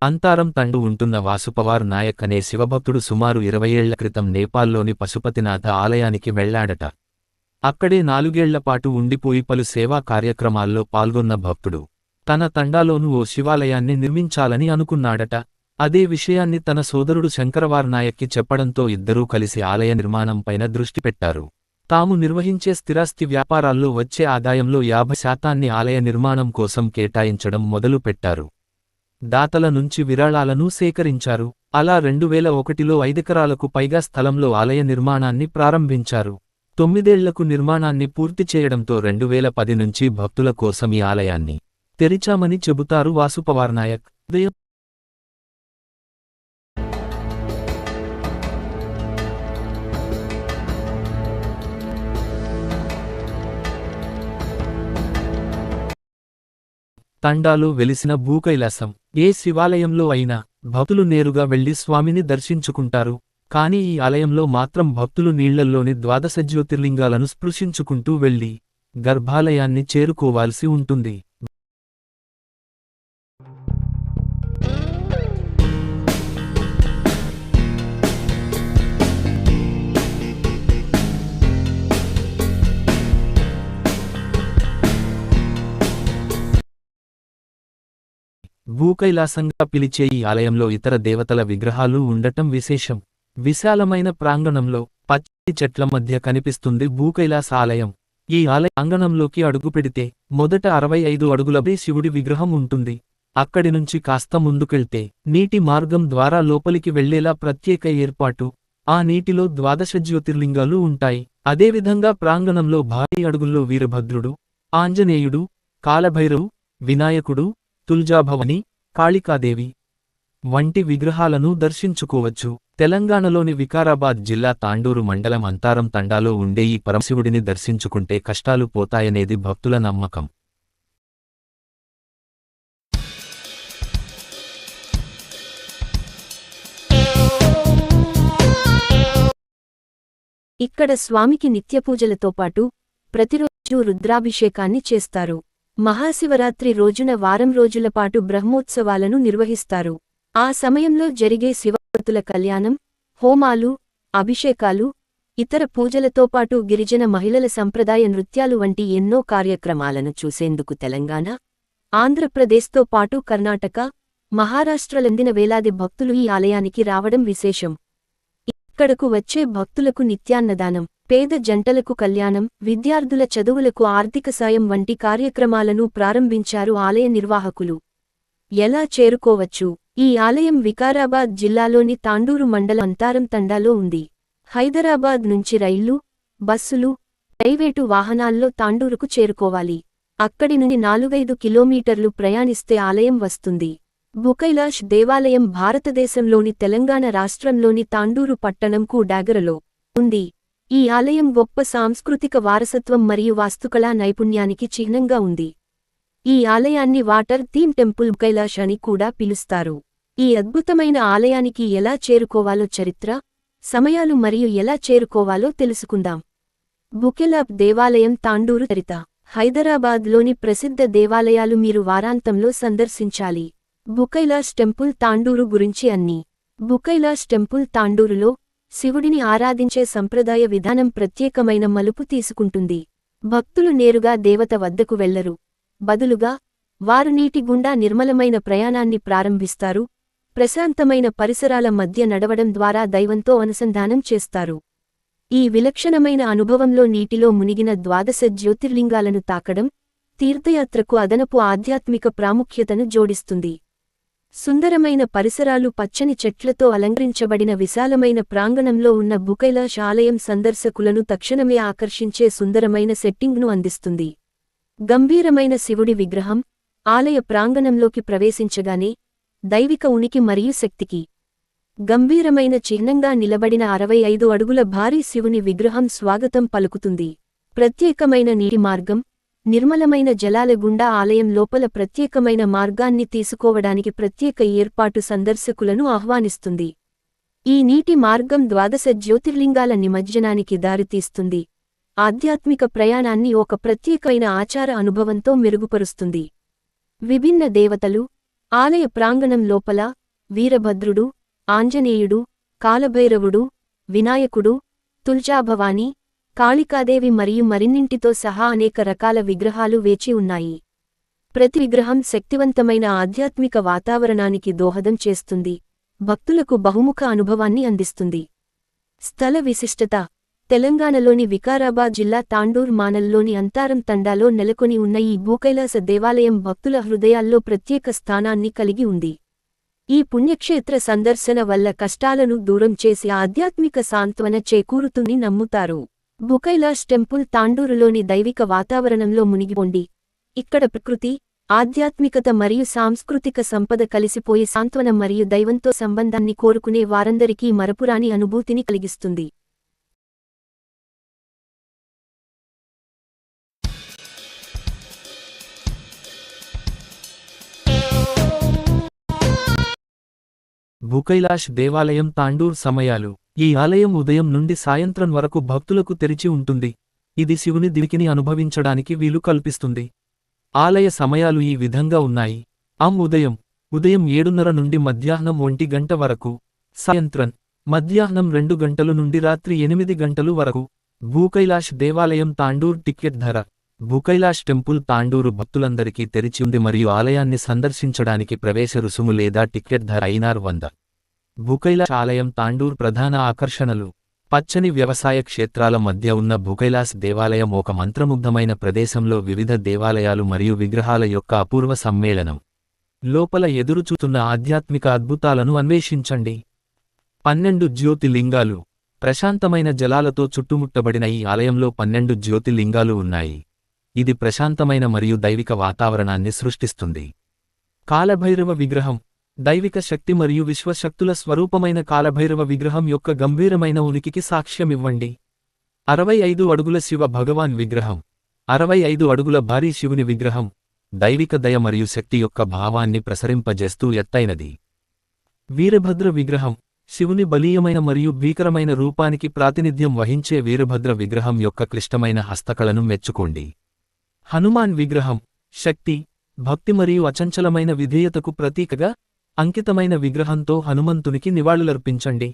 అంతారం తండు ఉంటున్న వాసుపవార్ నాయక్ అనే శివభక్తుడు సుమారు 20 ఏళ్ల క్రితం నేపాల్లోని పశుపతినాథ ఆలయానికి వెళ్లాడట. అక్కడే 4 ఏళ్లపాటు ఉండిపోయి పలు సేవా కార్యక్రమాల్లో పాల్గొన్న భక్తుడు తన తండాలోనూ ఓ శివాలయాన్ని నిర్మించాలని అనుకున్నాడట. అదే విషయాన్ని తన సోదరుడు శంకరవార్ నాయక్కి చెప్పడంతో ఇద్దరూ కలిసి ఆలయ నిర్మాణంపైన దృష్టి పెట్టారు. తాము నిర్వహించే స్థిరాస్తి వ్యాపారాల్లో వచ్చే ఆదాయంలో 50% ఆలయ నిర్మాణం కోసం కేటాయించడం మొదలుపెట్టారు. దాతల నుంచి విరాళాలను సేకరించారు. అలా 2001లో 5 ఎకరాలకు పైగా స్థలంలో ఆలయ నిర్మాణాన్ని ప్రారంభించారు. 9 ఏళ్లకు నిర్మాణాన్ని పూర్తి చేయడంతో 2010 నుంచి భక్తుల కోసం ఈ ఆలయాన్ని తెరిచామని చెబుతారు వాసుపవార్ నాయక్. తండాలో వెలిసిన భూకైలాసం. ఏ శివాలయంలో అయినా భక్తులు నేరుగా వెళ్లి స్వామిని దర్శించుకుంటారు. కాని ఈ ఆలయంలో మాత్రం భక్తులు నీళ్లల్లోని 12 జ్యోతిర్లింగాలను స్పృశించుకుంటూ వెళ్లి గర్భాలయాన్ని చేరుకోవాల్సి ఉంటుంది. భూకైలాసంగా పిలిచే ఈ ఆలయంలో ఇతర దేవతల విగ్రహాలు ఉండటం విశేషం. విశాలమైన ప్రాంగణంలో పచ్చటి చెట్ల మధ్య కనిపిస్తుంది భూకైలాస ఆలయం. ఈ ఆలయ ప్రాంగణంలోకి అడుగుపెడితే మొదట 65 అడుగులపై శివుడి విగ్రహం ఉంటుంది. అక్కడి నుంచి కాస్త ముందుకెళ్తే నీటి మార్గం ద్వారా లోపలికి వెళ్లేలా ప్రత్యేక ఏర్పాటు. ఆ నీటిలో 12 జ్యోతిర్లింగాలు ఉంటాయి. అదేవిధంగా ప్రాంగణంలో భారీ అడుగుల్లో వీరభద్రుడు, ఆంజనేయుడు, కాలభైరవు, వినాయకుడు, తుల్జాభవాని, కాళికాదేవి వంటి విగ్రహాలను దర్శించుకోవచ్చు. తెలంగాణలోని వికారాబాద్ జిల్లా తాండూరు మండలం అంతారం తండాలో ఉండే ఈ పరమశివుడిని దర్శించుకుంటే కష్టాలు పోతాయనేది భక్తుల నమ్మకం. ఇక్కడ స్వామికి నిత్యపూజలతో పాటు ప్రతిరోజూ రుద్రాభిషేకాన్ని చేస్తారు. మహాశివరాత్రి రోజున వారం రోజులపాటు బ్రహ్మోత్సవాలను నిర్వహిస్తారు. ఆ సమయంలో జరిగే శివభక్తుల కళ్యాణం, హోమాలు, అభిషేకాలు, ఇతర పూజలతో పాటు గిరిజన మహిళల సంప్రదాయ నృత్యాలు వంటి ఎన్నో కార్యక్రమాలను చూసేందుకు తెలంగాణ, ఆంధ్రప్రదేశ్తో పాటు కర్ణాటక, మహారాష్ట్రలందిన వేలాది భక్తులు ఈ ఆలయానికి రావడం విశేషం. ఇక్కడకు వచ్చే భక్తులకు నిత్యాన్నదానం, పేద జంటలకు కళ్యాణం, విద్యార్థుల చదువులకు ఆర్థిక సాయం వంటి కార్యక్రమాలను ప్రారంభించారు ఆలయ నిర్వాహకులు. ఎలా చేరుకోవచ్చు? ఈ ఆలయం వికారాబాద్ జిల్లాలోని తాండూరు మండలం అంతారం తండాలో ఉంది. హైదరాబాద్ నుంచి రైళ్లు, బస్సులు, ప్రైవేటు వాహనాల్లో తాండూరుకు చేరుకోవాలి. అక్కడి నుండి 4-5 కిలోమీటర్లు ప్రయాణిస్తే ఆలయం వస్తుంది. భూకైలాష్ దేవాలయం భారతదేశంలోని తెలంగాణ రాష్ట్రంలోని తాండూరు పట్టణంకు డాగరలో ఉంది. ఈ ఆలయం గొప్ప సాంస్కృతిక వారసత్వం మరియు వాస్తుకళా నైపుణ్యానికి చిహ్నంగా ఉంది. ఈ ఆలయాన్ని వాటర్ థీమ్ టెంపుల్ భూకైలాష్ అని కూడా పిలుస్తారు. ఈ అద్భుతమైన ఆలయానికి ఎలా చేరుకోవాలో చరిత్ర, సమయాలు మరియు ఎలా చేరుకోవాలో తెలుసుకుందాం. భూకైలాష్ దేవాలయం తాండూరు చరిత్ర. హైదరాబాద్లోని ప్రసిద్ధ దేవాలయాలు మీరు వారాంతంలో సందర్శించాలి. భూకైలాష్ టెంపుల్ తాండూరు గురించి అన్ని. భూకైలాష్ టెంపుల్ తాండూరులో శివుడిని ఆరాధించే సంప్రదాయ విధానం ప్రత్యేకమైన మలుపు తీసుకుంటుంది. భక్తులు నేరుగా దేవత వద్దకు వెళ్లరు. బదులుగా వారు నీటి గుండా నిర్మలమైన ప్రయాణాన్ని ప్రారంభిస్తారు. ప్రశాంతమైన పరిసరాల మధ్య నడవడం ద్వారా దైవంతో అనుసంధానం చేస్తారు. ఈ విలక్షణమైన అనుభవంలో నీటిలో మునిగిన 12 జ్యోతిర్లింగాలను తాకడం తీర్థయాత్రకు అదనపు ఆధ్యాత్మిక ప్రాముఖ్యతను జోడిస్తుంది. సుందరమైన పరిసరాలు, పచ్చని చెట్లతో అలంకరించబడిన విశాలమైన ప్రాంగణంలో ఉన్న భూకైలాష్ ఆలయం సందర్శకులను తక్షణమే ఆకర్షించే సుందరమైన సెట్టింగ్ను అందిస్తుంది. గంభీరమైన శివుడి విగ్రహం ఆలయ ప్రాంగణంలోకి ప్రవేశించగానే దైవిక ఉనికి మరియు శక్తికి గంభీరమైన చిహ్నంగా నిలబడిన 65 అడుగుల భారీ శివుని విగ్రహం స్వాగతం పలుకుతుంది. ప్రత్యేకమైన నీటి మార్గం, నిర్మలమైన జలాల గుండా ఆలయం లోపల ప్రత్యేకమైన మార్గాన్ని తీసుకోవడానికి ప్రత్యేక ఏర్పాటు సందర్శకులను ఆహ్వానిస్తుంది. ఈ నీటి మార్గం 12 జ్యోతిర్లింగాల నిమజ్జనానికి దారితీస్తుంది. ఆధ్యాత్మిక ప్రయాణాన్ని ఒక ప్రత్యేకమైన ఆచార అనుభవంతో మెరుగుపరుస్తుంది. విభిన్న దేవతలు, ఆలయ ప్రాంగణం లోపల వీరభద్రుడు, ఆంజనేయుడు, కాలభైరవుడు, వినాయకుడు, తుల్జాభవాని, కాళికాదేవి మరియు మరిన్నింటితో సహా అనేక రకాల విగ్రహాలు వేచి ఉన్నాయి. ప్రతి విగ్రహం శక్తివంతమైన ఆధ్యాత్మిక వాతావరణానికి దోహదం చేస్తుంది, భక్తులకు బహుముఖ అనుభవాన్ని అందిస్తుంది. స్థల విశిష్టత: తెలంగాణలోని వికారాబాద్ జిల్లా తాండూర్ మానల్లోని అంతారం తండాలో నెలకొని ఉన్న ఈ భూకైలాస దేవాలయం భక్తుల హృదయాల్లో ప్రత్యేక స్థానాన్ని కలిగి ఉంది. ఈ పుణ్యక్షేత్ర సందర్శన వల్ల కష్టాలను దూరం చేసి ఆధ్యాత్మిక సాంత్వన చేకూరుతుందని నమ్ముతారు. భూకైలాష్ టెంపుల్ తాండూరులోని దైవిక వాతావరణంలో మునిగిపోండి. ఇక్కడ ప్రకృతి, ఆధ్యాత్మికత మరియు సాంస్కృతిక సంపద కలిసిపోయి సాంత్వన మరియు దైవంతో సంబంధాన్ని కోరుకునే వారందరికీ మరపురాని అనుభూతిని కలిగిస్తుంది. భూకైలాష్ దేవాలయం తాండూర్ సమయాలు: ఈ ఆలయం ఉదయం నుండి సాయంత్రం వరకు భక్తులకు తెరిచి ఉంటుంది. ఇది శివుని దివికిని అనుభవించడానికి వీలు కల్పిస్తుంది. ఆలయ సమయాలు ఈ విధంగా ఉన్నాయి. ఉదయం 7:30 నుండి మధ్యాహ్నం 1 గంట వరకు. సాయంత్రం మధ్యాహ్నం 2 గంటలు నుండి రాత్రి 8 గంటలు వరకు. భూకైలాష్ దేవాలయం తాండూర్ టికెట్ ధర: భూకైలాష్ టెంపుల్ తాండూరు భక్తులందరికీ తెరిచి ఉంది మరియు ఆలయాన్ని సందర్శించడానికి ప్రవేశ రుసుము లేదా టికెట్ ధర 100. భూకైలాష్ ఆలయం తాండూర్ ప్రధాన ఆకర్షణలు: పచ్చని వ్యవసాయ క్షేత్రాల మధ్య ఉన్న భూకైలాస్ దేవాలయం ఒక మంత్రముగ్ధమైన ప్రదేశంలో వివిధ దేవాలయాలు మరియు విగ్రహాల యొక్క అపూర్వ సమ్మేళనం. లోపల ఎదురుచూస్తున్న ఆధ్యాత్మిక అద్భుతాలను అన్వేషించండి. 12 జ్యోతిలింగాలు: ప్రశాంతమైన జలాలతో చుట్టుముట్టబడిన ఈ ఆలయంలో 12 జ్యోతిలింగాలు ఉన్నాయి. ఇది ప్రశాంతమైన మరియు దైవిక వాతావరణాన్ని సృష్టిస్తుంది. కాలభైరవ విగ్రహం: దైవిక శక్తి మరియు విశ్వశక్తుల స్వరూపమైన కాలభైరవ విగ్రహం యొక్క గంభీరమైన ఉనికికి సాక్ష్యమివ్వండి. 65 అడుగుల శివ భగవాన్ విగ్రహం: 65 అడుగుల భారీ శివుని విగ్రహం దైవిక దయ మరియు శక్తి యొక్క భావాన్ని ప్రసరింపజేస్తూ ఎత్తైనది. వీరభద్ర విగ్రహం: శివుని బలీయమైన మరియు భీకరమైన రూపానికి ప్రాతినిధ్యం వహించే వీరభద్ర విగ్రహం యొక్క క్లిష్టమైన హస్తకళను మెచ్చుకోండి. హనుమాన్ విగ్రహం: శక్తి, భక్తి మరియు అచంచలమైన విధేయతకు ప్రతీకగా అంకితమైన విగ్రహంతో హనుమంతునికి నివాళులర్పించండి.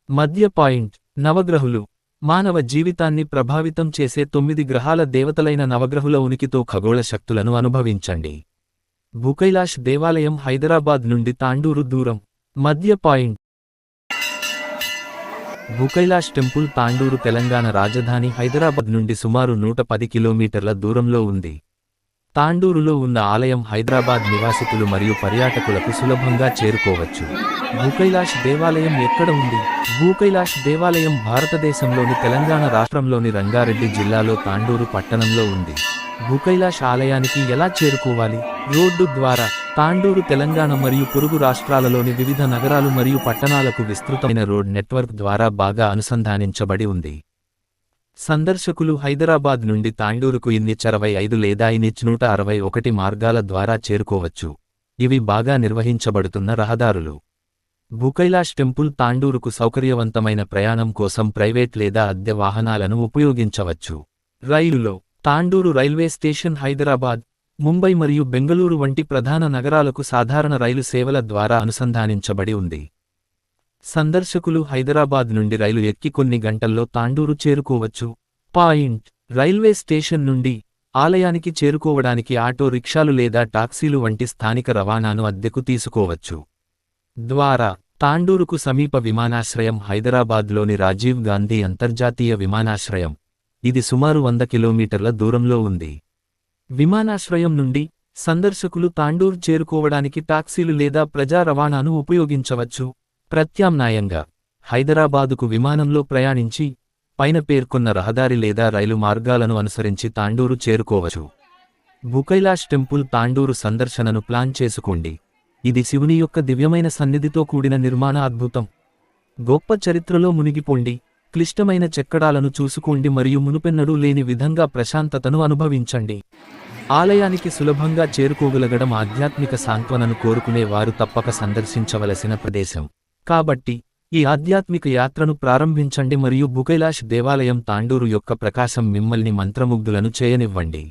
మధ్య పాయింట్: నవగ్రహులు: మానవ జీవితాన్ని ప్రభావితం చేసే 9 గ్రహాల దేవతలైన నవగ్రహుల ఉనికితో ఖగోళ శక్తులను అనుభవించండి. భూకైలాష్ దేవాలయం హైదరాబాద్ నుండి తాండూరు దూరం. మధ్య పాయింట్: భూకైలాష్ టెంపుల్ తాండూరు తెలంగాణ రాజధాని హైదరాబాద్ నుండి సుమారు 110 కిలోమీటర్ల దూరంలో ఉంది. తాండూరులో ఉన్న ఆలయం హైదరాబాద్ నివాసితులు మరియు పర్యాటకులకు సులభంగా చేరుకోవచ్చు. భూకైలాష్ దేవాలయం ఎక్కడ ఉంది? భూకైలాష్ దేవాలయం భారతదేశంలోని తెలంగాణ రాష్ట్రంలోని రంగారెడ్డి జిల్లాలో తాండూరు పట్టణంలో ఉంది. భూకైలాష్ ఆలయానికి ఎలా చేరుకోవాలి? రోడ్డు ద్వారా. తాండూరు తెలంగాణ మరియు పొరుగు రాష్ట్రాలలోని వివిధ నగరాలు మరియు పట్టణాలకు విస్తృతమైన రోడ్ నెట్వర్క్ ద్వారా బాగా అనుసంధానించబడి ఉంది. సందర్శకులు హైదరాబాద్ నుండి తాండూరుకు NH 65 లేదా NH 161 మార్గాల ద్వారా చేరుకోవచ్చు. ఇవి బాగా నిర్వహించబడుతున్న రహదారులు. భూకైలాష్ టెంపుల్ తాండూరుకు సౌకర్యవంతమైన ప్రయాణం కోసం ప్రైవేట్ లేదా అద్దె వాహనాలను ఉపయోగించవచ్చు. రైలులో. తాండూరు రైల్వే స్టేషన్ హైదరాబాద్, ముంబై మరియు బెంగళూరు వంటి ప్రధాన నగరాలకు సాధారణ రైలు సేవల ద్వారా అనుసంధానించబడి ఉంది. సందర్శకులు హైదరాబాద్ నుండి రైలు ఎక్కి కొన్ని గంటల్లో తాండూరు చేరుకోవచ్చు. పాయింట్: రైల్వే స్టేషన్ నుండి ఆలయానికి చేరుకోవడానికి ఆటో రిక్షాలు లేదా టాక్సీలు వంటి స్థానిక రవాణాను అద్దెకు తీసుకోవచ్చు. ద్వారా. తాండూరుకు సమీప విమానాశ్రయం హైదరాబాద్లోని రాజీవ్ గాంధీ అంతర్జాతీయ విమానాశ్రయం. ఇది సుమారు 100 కిలోమీటర్ల దూరంలో ఉంది. విమానాశ్రయం నుండి సందర్శకులు తాండూర్ చేరుకోవడానికి టాక్సీలు లేదా ప్రజా రవాణాను ఉపయోగించవచ్చు. ప్రత్యామ్నాయంగా హైదరాబాదుకు విమానంలో ప్రయాణించి పైన పేర్కొన్న రహదారి లేదా రైలు మార్గాలను అనుసరించి తాండూరు చేరుకోవచ్చు. భూకైలాష్ టెంపుల్ తాండూరు సందర్శనను ప్లాన్ చేసుకోండి. ఇది శివుని యొక్క దివ్యమైన సన్నిధితో కూడిన నిర్మాణ అద్భుతం. గొప్ప చరిత్రలో మునిగిపోండి. క్లిష్టమైన చెక్కడాలను చూసుకోండి మరియు మునుపెన్నడూ లేని విధంగా ప్రశాంతతను అనుభవించండి. ఆలయానికి సులభంగా చేరుకోగలగడం ఆధ్యాత్మిక సాంత్వనను కోరుకునే వారు తప్పక సందర్శించవలసిన ప్రదేశం. కాబట్టి ఈ ఆధ్యాత్మిక యాత్రను ప్రారంభించండి మరియు భూకైలాష్ దేవాలయం తాండూరు యొక్క ప్రకాశం మిమ్మల్ని మంత్రముగ్ధులను చేయనివ్వండి.